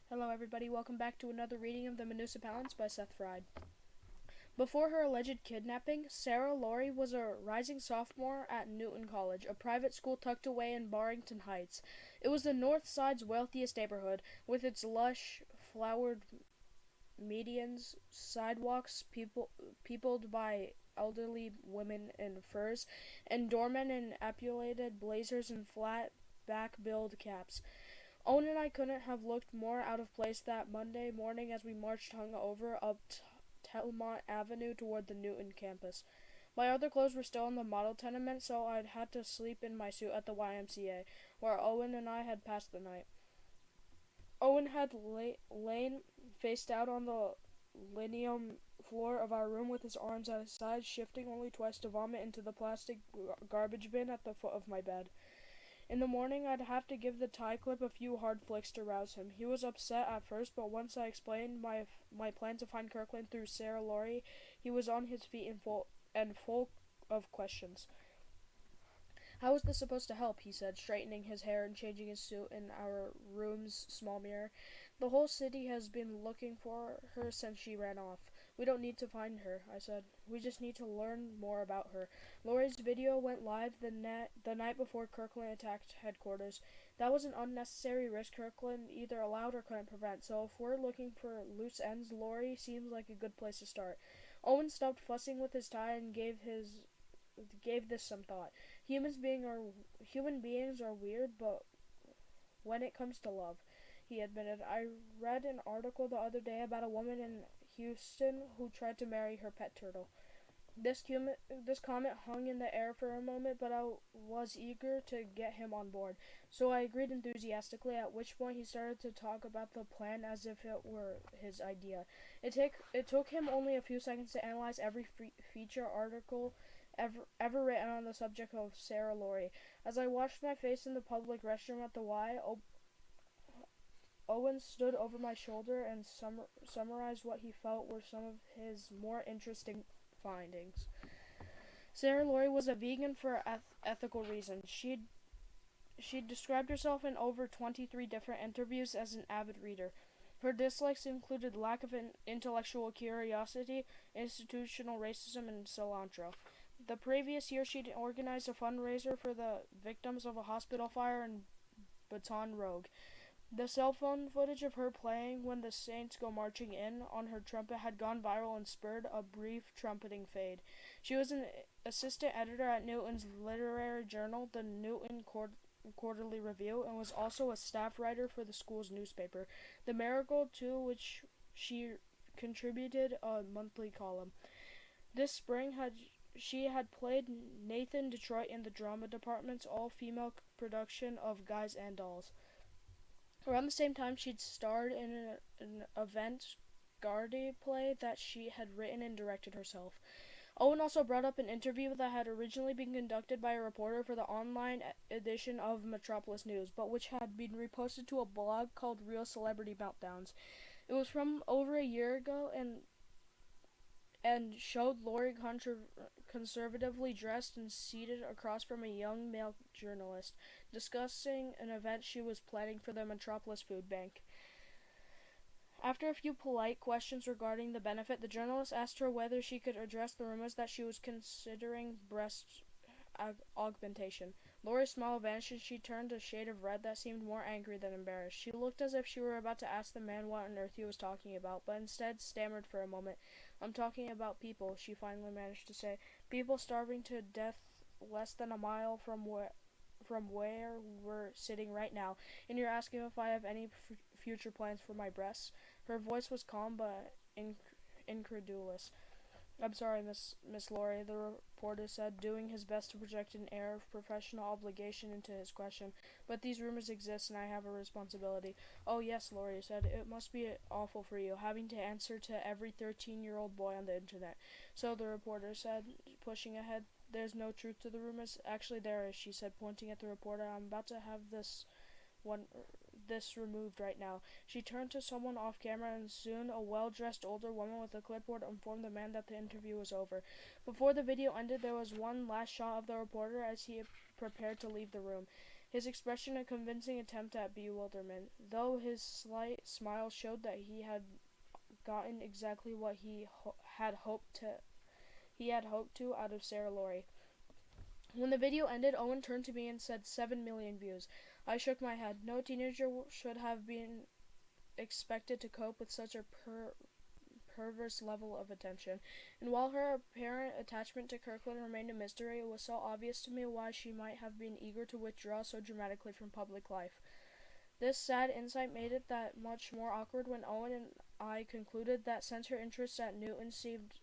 Hello everybody, welcome back to another reading of the Municipalists by Seth Fried. Before her alleged kidnapping, Sarah Laurie was a rising sophomore at Newton College, a private school tucked away in Barrington Heights. It was the North Side's wealthiest neighborhood, with its lush, flowered medians, sidewalks peopled by elderly women in furs, and doormen in epauleted blazers and flat back-billed caps. Owen and I couldn't have looked more out of place that Monday morning as we marched hungover up Telmont Avenue toward the Newton campus. My other clothes were still in the model tenement, so I'd had to sleep in my suit at the YMCA, where Owen and I had passed the night. Owen had lain faced out on the linoleum floor of our room with his arms at his sides, shifting only twice to vomit into the plastic garbage bin at the foot of my bed. In the morning, I'd have to give the tie clip a few hard flicks to rouse him. He was upset at first, but once I explained my plan to find Kirkland through Sarah Laurie, he was on his feet and full of questions. "How is this supposed to help?" he said, straightening his hair and changing his suit in our room's small mirror. "The whole city has been looking for her since she ran off. We don't need to find her," I said. "We just need to learn more about her." Laurie's video went live the night before Kirkland attacked headquarters. That was an unnecessary risk Kirkland either allowed or couldn't prevent, so if we're looking for loose ends, Laurie seems like a good place to start. Owen stopped fussing with his tie and gave this some thought. Human beings are weird, but when it comes to love, he admitted. "I read an article the other day about a woman in Houston who tried to marry her pet turtle." This comment hung in the air for a moment, but I was eager to get him on board, so I agreed enthusiastically, at which point he started to talk about the plan as if it were his idea. It took him only a few seconds to analyze every feature article ever written on the subject of Sarah Laurie. As I washed my face in the public restroom at the Y, Owen stood over my shoulder and summarized what he felt were some of his more interesting findings. Sarah Laurie was a vegan for ethical reasons. She'd described herself in over 23 different interviews as an avid reader. Her dislikes included lack of intellectual curiosity, institutional racism, and cilantro. The previous year, she'd organized a fundraiser for the victims of a hospital fire in Baton Rouge. The cell phone footage of her playing "When the Saints Go Marching In" on her trumpet had gone viral and spurred a brief trumpeting fade. She was an assistant editor at Newton's literary journal, the Newton Quarterly Review, and was also a staff writer for the school's newspaper, The Marigold, to which she contributed a monthly column. This spring she had played Nathan Detroit in the drama department's all-female production of Guys and Dolls. Around the same time, she'd starred in an avant-garde play that she had written and directed herself. Owen also brought up an interview that had originally been conducted by a reporter for the online edition of Metropolis News, but which had been reposted to a blog called Real Celebrity Meltdowns. It was from over a year ago and showed Laurie conservatively dressed and seated across from a young male journalist, discussing an event she was planning for the Metropolis Food Bank. After a few polite questions regarding the benefit, the journalist asked her whether she could address the rumors that she was considering breast augmentation. Laurie's smile vanished and she turned a shade of red that seemed more angry than embarrassed. She looked as if she were about to ask the man what on earth he was talking about, but instead stammered for a moment. "I'm talking about people," she finally managed to say. "People starving to death less than a mile from where we're sitting right now, and you're asking if I have any future plans for my breasts?" Her voice was calm but incredulous. "I'm sorry, Miss Laurie," the reporter said, doing his best to project an air of professional obligation into his question, "but these rumors exist and I have a responsibility." "Oh yes," Laurie said, "it must be awful for you, having to answer to every 13-year-old boy on the internet." "So," the reporter said, pushing ahead, "there's no truth to the rumors?" "Actually there is," she said, pointing at the reporter. "I'm about to have this removed right now." She turned to someone off camera, and soon a well-dressed older woman with a clipboard informed the man that the interview was over. Before the video ended, there was one last shot of the reporter as he prepared to leave the room. his expression a convincing attempt at bewilderment, though his slight smile showed that he had gotten exactly what had hoped to out of Sarah Laurie. When the video ended, Owen turned to me and said 7 million views. I shook my head. No teenager should have been expected to cope with such a perverse level of attention. And while her apparent attachment to Kirkland remained a mystery, it was so obvious to me why she might have been eager to withdraw so dramatically from public life. This sad insight made it that much more awkward when Owen and I concluded that since her interests at Newton seemed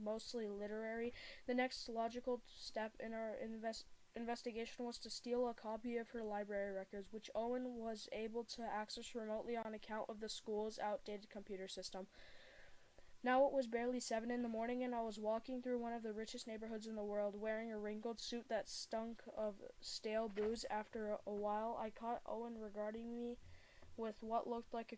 mostly literary, the next logical step in our investigation was to steal a copy of her library records, which Owen was able to access remotely on account of the school's outdated computer system. Now it was barely 7 in the morning, and I was walking through one of the richest neighborhoods in the world, wearing a wrinkled suit that stunk of stale booze. After a while, I caught Owen regarding me with what looked like a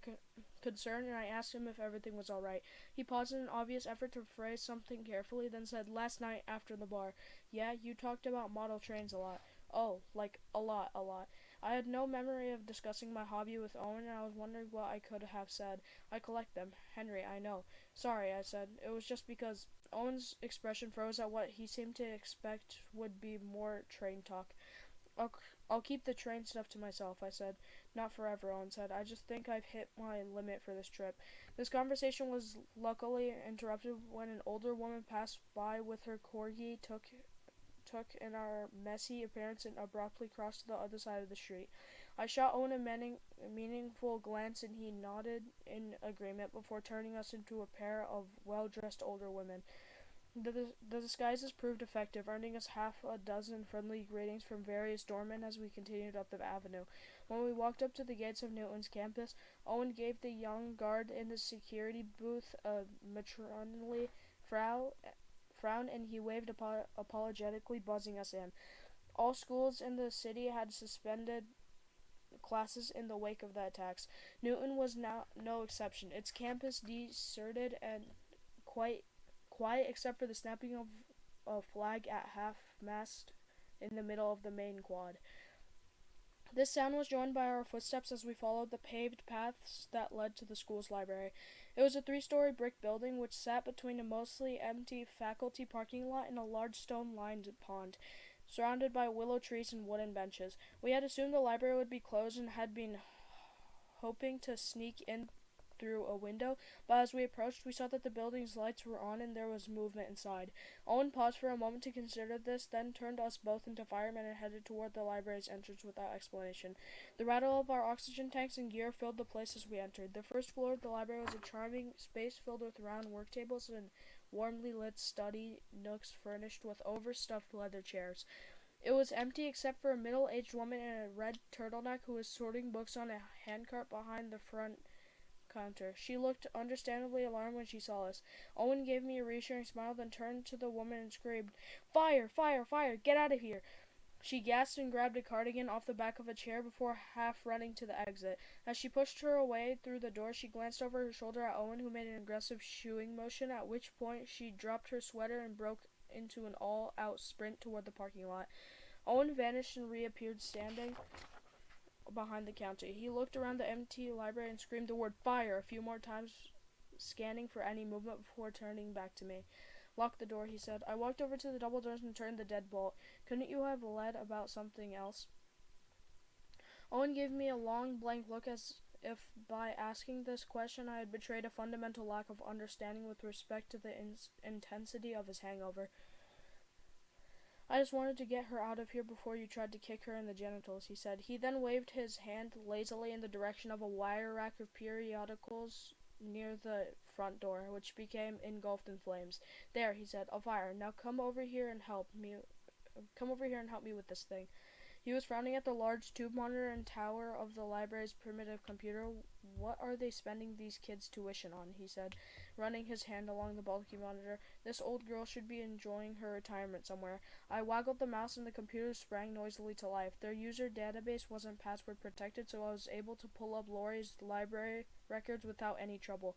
concern, and I asked him if everything was all right. He paused in an obvious effort to phrase something carefully, then said, "Last night after the bar. Yeah, you talked about model trains a lot." "Oh, like a lot. I had no memory of discussing my hobby with Owen, and I was wondering what I could have said. "I collect them. Henry, I know." "Sorry," I said. "It was just because—" Owen's expression froze at what he seemed to expect would be more train talk. I'll keep the train stuff to myself," I said. "Not forever," Owen said. "I just think I've hit my limit for this trip." This conversation was luckily interrupted when an older woman passed by with her corgi, took in our messy appearance, and abruptly crossed to the other side of the street. I shot Owen a meaningful glance, and he nodded in agreement before turning us into a pair of well-dressed older women. The disguises proved effective, earning us half a dozen friendly greetings from various doormen as we continued up the avenue. When we walked up to the gates of Newton's campus, Owen gave the young guard in the security booth a matronly frown, and he waved apologetically, buzzing us in. All schools in the city had suspended classes in the wake of the attacks. Newton was now no exception. Its campus deserted and quite quiet except for the snapping of a flag at half-mast in the middle of the main quad. This sound was joined by our footsteps as we followed the paved paths that led to the school's library. It was a 3-story brick building which sat between a mostly empty faculty parking lot and a large stone-lined pond, surrounded by willow trees and wooden benches. We had assumed the library would be closed and had been hoping to sneak in through a window, but as we approached, we saw that the building's lights were on and there was movement inside. Owen paused for a moment to consider this, then turned us both into firemen and headed toward the library's entrance without explanation. The rattle of our oxygen tanks and gear filled the place as we entered. The first floor of the library was a charming space filled with round work tables and warmly lit study nooks furnished with overstuffed leather chairs. It was empty except for a middle-aged woman in a red turtleneck who was sorting books on a handcart behind the front counter. She looked understandably alarmed when she saw us. Owen gave me a reassuring smile, then turned to the woman and screamed, "Fire! Fire! Fire! Get out of here!" She gasped and grabbed a cardigan off the back of a chair before half running to the exit. As she pushed her away through the door, she glanced over her shoulder at Owen, who made an aggressive shooing motion, at which point she dropped her sweater and broke into an all-out sprint toward the parking lot. Owen vanished and reappeared standing behind the counter. He looked around the empty library and screamed the word "fire" a few more times, scanning for any movement before turning back to me. "Lock the door," he said. I walked over to the double doors and turned the deadbolt. "Couldn't you have led about something else?" Owen gave me a long, blank look as if by asking this question I had betrayed a fundamental lack of understanding with respect to the intensity of his hangover. "I just wanted to get her out of here before you tried to kick her in the genitals," he said. He then waved his hand lazily in the direction of a wire rack of periodicals near the front door, which became engulfed in flames. "There," he said, "a fire. Now come over here and help me with this thing." He was frowning at the large tube monitor and tower of the library's primitive computer. "What are they spending these kids' tuition on?" he said, running his hand along the bulky monitor. "This old girl should be enjoying her retirement somewhere." I waggled the mouse and the computer sprang noisily to life. Their user database wasn't password protected, so I was able to pull up Laurie's library records without any trouble.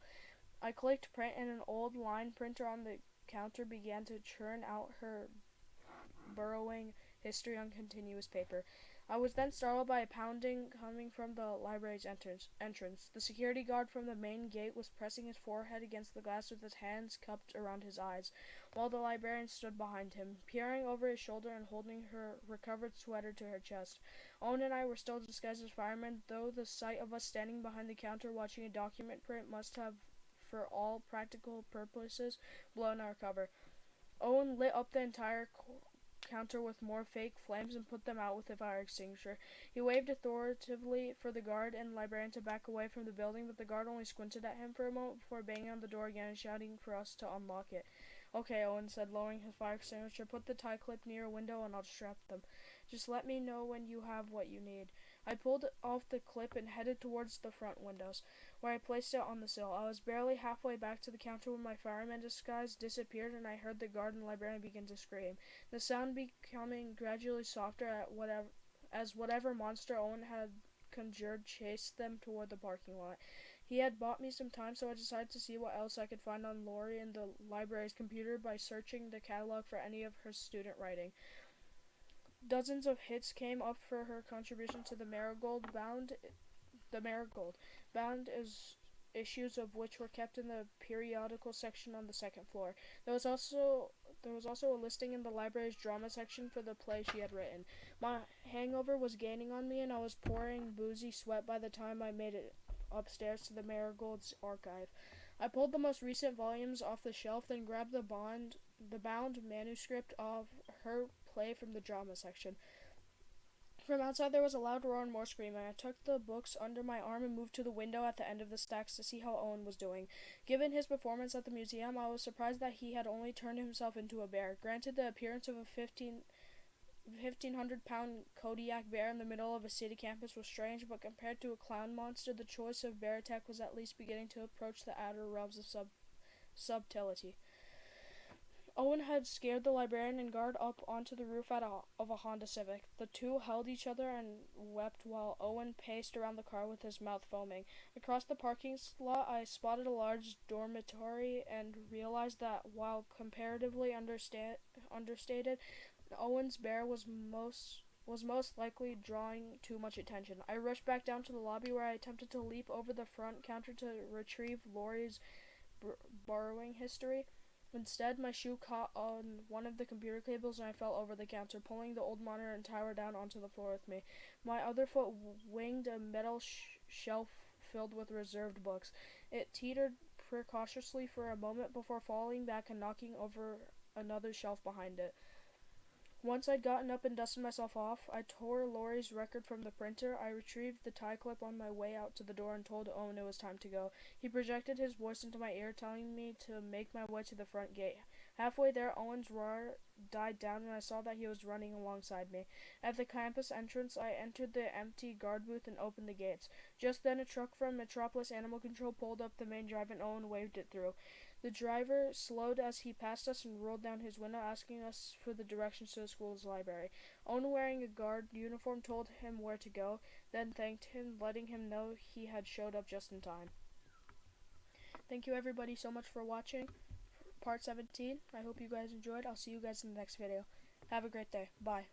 I clicked print, and an old line printer on the counter began to churn out her burrowing history on continuous paper. I was then startled by a pounding coming from the library's entrance. The security guard from the main gate was pressing his forehead against the glass with his hands cupped around his eyes, while the librarian stood behind him, peering over his shoulder and holding her recovered sweater to her chest. Owen and I were still disguised as firemen, though the sight of us standing behind the counter watching a document print must have, for all practical purposes, blown our cover. Owen lit up the entire counter with more fake flames and put them out with a fire extinguisher. He waved authoritatively for the guard and librarian to back away from the building, but the guard only squinted at him for a moment before banging on the door again and shouting for us to unlock it. "Okay," Owen said, lowering his fire extinguisher. "Put the tie clip near a window and I'll strap them. Just let me know when you have what you need." I pulled off the clip and headed towards the front windows, where I placed it on the sill. I was barely halfway back to the counter when my fireman disguise disappeared and I heard the guard and librarian begin to scream, the sound becoming gradually softer as whatever monster Owen had conjured chased them toward the parking lot. He had bought me some time, so I decided to see what else I could find on Lori and the library's computer by searching the catalog for any of her student writing. Dozens of hits came up for her contribution to the Marigold, bound as issues of which were kept in the periodical section on the second floor. There was also a listing in the library's drama section for the play she had written. My hangover was gaining on me, and I was pouring boozy sweat by the time I made it upstairs to the Marigold's archive. I pulled the most recent volumes off the shelf, then grabbed the bound manuscript of her play from the drama section. From outside there was a loud roar and more screaming. I took the books under my arm and moved to the window at the end of the stacks to see how Owen was doing. Given his performance at the museum, I was surprised that he had only turned himself into a bear. Granted, the appearance of a 1,500-pound Kodiak bear in the middle of a city campus was strange, but compared to a clown monster, the choice of bear attack was at least beginning to approach the outer realms of subtlety. Owen had scared the librarian and guard up onto the roof of a Honda Civic. The two held each other and wept while Owen paced around the car with his mouth foaming. Across the parking lot, I spotted a large dormitory and realized that, while comparatively understated, Owen's bear was most likely drawing too much attention. I rushed back down to the lobby where I attempted to leap over the front counter to retrieve Lori's borrowing history. Instead, my shoe caught on one of the computer cables and I fell over the counter, pulling the old monitor and tower down onto the floor with me. My other foot winged a metal shelf filled with reserved books. It teetered precautiously for a moment before falling back and knocking over another shelf behind it. Once I'd gotten up and dusted myself off, I tore Lori's record from the printer. I retrieved the tie clip on my way out to the door and told Owen it was time to go. He projected his voice into my ear, telling me to make my way to the front gate. Halfway there, Owen's roar died down and I saw that he was running alongside me. At the campus entrance, I entered the empty guard booth and opened the gates. Just then, a truck from Metropolis Animal Control pulled up the main drive and Owen waved it through. The driver slowed as he passed us and rolled down his window, asking us for the directions to the school's library. Owen, wearing a guard uniform, told him where to go, then thanked him, letting him know he had showed up just in time. Thank you everybody so much for watching part 17. I hope you guys enjoyed. I'll see you guys in the next video. Have a great day. Bye.